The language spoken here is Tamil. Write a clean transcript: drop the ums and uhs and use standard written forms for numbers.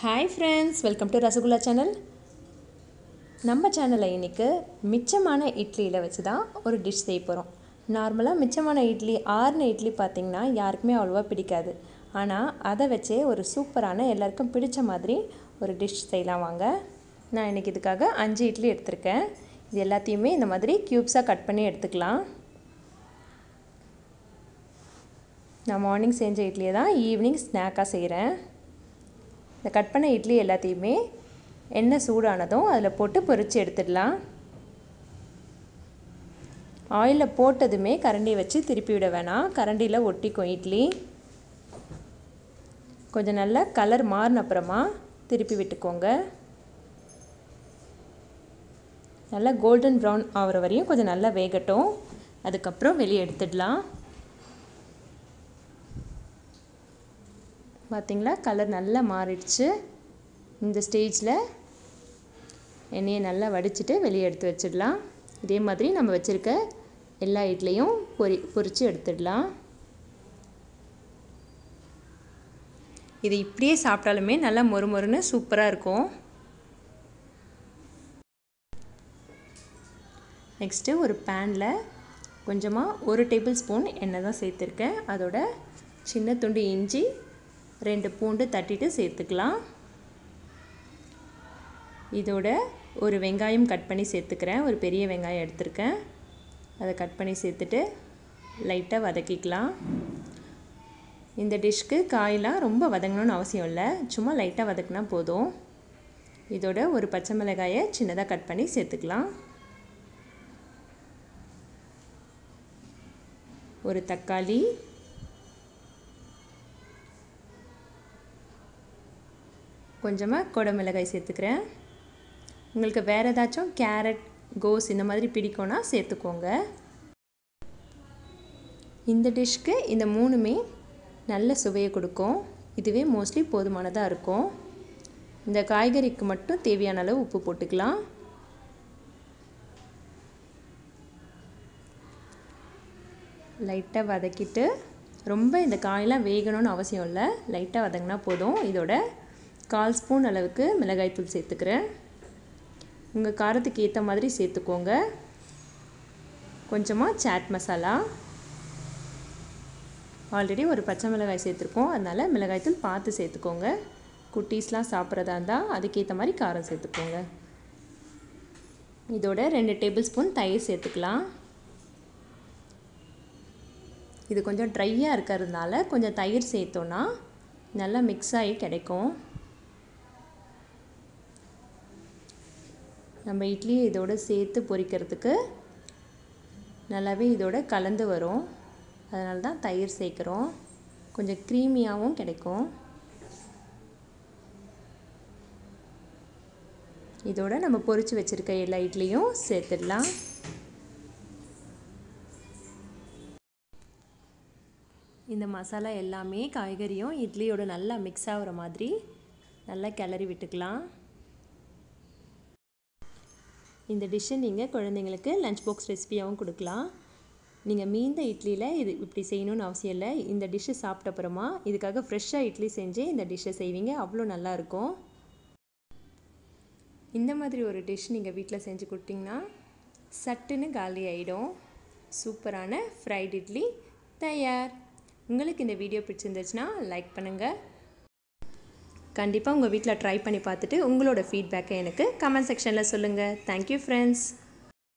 Hi friends, welcome to Rasgulla channel. நம்ம சேனல்ல இன்னைக்கு மிச்சமான இட்லியில வச்சு தான் ஒரு டிஷ் செய்ய போறோம். நார்மலா மிச்சமான இட்லி ஆறுன இட்லி பாத்தீங்கன்னா யாருக்குமே அவ்வளவா பிடிக்காது. ஆனா அத வச்சே ஒரு சூப்பரான எல்லாருக்கும் பிடிச்ச மாதிரி ஒரு டிஷ் செய்யலாம் வாங்க. நான் இன்னைக்கு இதுக்காக 5 இட்லி எடுத்துர்க்கேன். இது எல்லாத்தையுமே இந்த மாதிரி கியூப்ஸா கட் பண்ணி எடுத்துக்கலாம். நான் மார்னிங் செஞ்ச இட்லியை தான் ஈவினிங் ஸ்நாக்கா செய்றேன். இந்த கட் பண்ண இட்லி எல்லாத்தையுமே எண்ணெய் சூடானதும் அதில் போட்டு பொரிச்சு எடுத்துடலாம். ஆயிலில் போட்டதுமே கரண்டி வச்சு திருப்பி விட வேணாம், கரண்டியில் ஒட்டிக்கும் இட்லி. கொஞ்சம் நல்லா கலர் மாறின அப்புறமா திருப்பி விட்டுக்கோங்க. நல்லா கோல்டன் ப்ரௌன் ஆகிற வரையும் கொஞ்சம் நல்லா வேகட்டும். அதுக்கப்புறம் வெளியே எடுத்துடலாம். பார்த்தீங்களா, கலர் நல்லா மாறிடுச்சு. இந்த ஸ்டேஜில் எண்ணெயை நல்லா வடிச்சிட்டு வெளியே எடுத்து வச்சிடலாம். இதே மாதிரி நம்ம வச்சுருக்க எல்லா இட்லியும் பொரித்து எடுத்துடலாம். இது இப்படியே சாப்பிட்டாலுமே நல்லா மொறுமொறுன்னு சூப்பராக இருக்கும். நெக்ஸ்ட்டு ஒரு பேனில் கொஞ்சமாக 1 டேபிள் ஸ்பூன் எண்ணெய் தான் சேர்த்துருக்கேன். அதோட சின்ன துண்டு இஞ்சி 2 பூண்டு தட்டிட்டு சேர்த்துக்கலாம். இதோட ஒரு வெங்காயம் கட் பண்ணி சேர்த்துக்கிறேன். ஒரு பெரிய வெங்காயம் எடுத்துருக்கேன். அதை கட் பண்ணி சேர்த்துட்டு லைட்டாக வதக்கிக்கலாம். இந்த டிஷ்க்கு காயெலாம் ரொம்ப வதங்கணும்னு அவசியம் இல்லை, சும்மா லைட்டாக வதக்கினா போதும். இதோட ஒரு பச்சை மிளகாயை சின்னதாக கட் பண்ணி சேர்த்துக்கலாம். ஒரு தக்காளி, கொஞ்சமாக குடமிளகாய் சேர்த்துக்கிறேன். உங்களுக்கு வேறு ஏதாச்சும் கேரட், கோஸ் இந்த மாதிரி பிடிக்கும்னா சேர்த்துக்கோங்க. இந்த டிஷ்க்கு இந்த 3மே நல்ல சுவையை கொடுக்கும். இதுவே மோஸ்ட்லி போதுமானதாக இருக்கும். இந்த காய்கறிக்கு மட்டும் தேவையான அளவு உப்பு போட்டுக்கலாம். லைட்டாக வதக்கிட்டு, ரொம்ப இந்த காயெல்லாம் வேகணும்னு அவசியம் இல்லை, லைட்டாக வதங்கினா போதும். இதோட 1/4 ஸ்பூன் அளவுக்கு மிளகாய்த்தூள் சேர்த்துக்கிறேன். உங்கள் காரத்துக்கு ஏற்ற மாதிரி சேர்த்துக்கோங்க. கொஞ்சமாக சாட் மசாலா, ஆல்ரெடி ஒரு பச்சை மிளகாய் சேர்த்துருக்கோம், அதனால் மிளகாய்த்தூள் பார்த்து சேர்த்துக்கோங்க. குட்டீஸ்லாம் சாப்பிட்றதா இருந்தால் அதுக்கேற்ற மாதிரி காரம் சேர்த்துக்கோங்க. இதோட 2 டேபிள் ஸ்பூன் தயிர் சேர்த்துக்கலாம். இது கொஞ்சம் ட்ரையாக இருக்கிறதுனால கொஞ்சம் தயிர் சேர்த்தோன்னா நல்லா மிக்ஸ் ஆகி கிடைக்கும். நம்ம இட்லி இதோடு சேர்த்து பொரிக்கிறதுக்கு நல்லாவே இதோட கலந்து வரும், அதனால தான் தயிர் சேர்க்குறோம். கொஞ்சம் க்ரீமியாகவும் கிடைக்கும். இதோட நம்ம பொரிச்சு வச்சுருக்க எல்லா இட்லியும் சேர்த்துடலாம். இந்த மசாலா எல்லாமே காய்கறியும் இட்லியோட நல்லா மிக்ஸ் ஆகிற மாதிரி நல்லா கிளறி விட்டுக்கலாம். இந்த டிஷ்ஷை நீங்கள் குழந்தைங்களுக்கு லஞ்ச் பாக்ஸ் ரெசிபியாகவும் கொடுக்கலாம். நீங்கள் மீந்த இட்லியில் இது இப்படி செய்யணும்னு அவசியம் இல்லை. இந்த டிஷ்ஷு சாப்பிட்ட அப்புறமா இதுக்காக ஃப்ரெஷ்ஷாக இட்லி செஞ்சு இந்த டிஷ்ஷை செய்வீங்க, அவ்வளோ நல்லாயிருக்கும். இந்த மாதிரி ஒரு டிஷ் நீங்கள் வீட்டில் செஞ்சு கொடுத்தீங்கன்னா சட்டுன்னு காலி ஆகிடும். சூப்பரான ஃப்ரைட் இட்லி தயார். உங்களுக்கு இந்த வீடியோ பிடிச்சிருந்துச்சுன்னா லைக் பண்ணுங்கள். கண்டிப்பாக உங்கள் வீட்டில் ட்ரை பண்ணி பார்த்துட்டு உங்களோட ஃபீட்பேக்கை எனக்கு கமெண்ட் செக்ஷனில் சொல்லுங்கள். Thank you friends.